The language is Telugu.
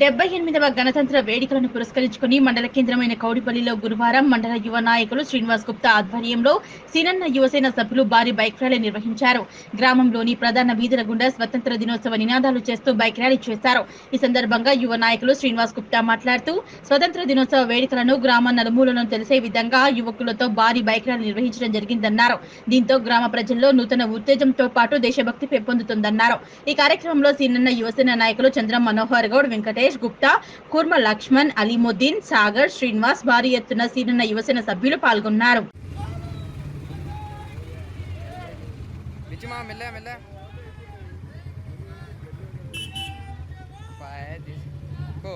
78వ గణతంత్ర వేడుకలను పురస్కరించుకుని మండల కేంద్రమైన కౌడిపల్లిలో గురువారం మండల యువ నాయకులు శ్రీనివాస్ గుప్తా ఆధ్వర్యంలో సీనన్న యువసేన సభ్యులు భారీ బైక్ ర్యాలీ నిర్వహించారు. గ్రామంలోని ప్రధాన వీధుల గుండా స్వతంత్ర దినోత్సవ నినాదాలు చేస్తూ బైక్ ర్యాలీ చేశారు. ఈ సందర్భంగా యువ నాయకులు శ్రీనివాస్ గుప్తా మాట్లాడుతూ స్వతంత్ర దినోత్సవ వేడుకలను గ్రామ నలుమూలను తెలిసే విధంగా యువకులతో భారీ బైక్ ర్యాలీ నిర్వహించడం జరిగిందన్నారు. దీంతో గ్రామ ప్రజల్లో నూతన ఉత్తేజంతో పాటు దేశభక్తి పెంపొందుతుందన్నారు. ఈ కార్యక్రమంలో సీనన్న యువసేన నాయకులు చంద్రం మనోహర్ గౌడ్, వెంకటేష్ గుప్తా, కుర్మ లక్ష్మణ్, అలీముద్దీన్, సాగర్, శ్రీనివాస్ భారీ ఎత్తున సీనన్న యువసేన సభ్యులు పాల్గొన్నారు. को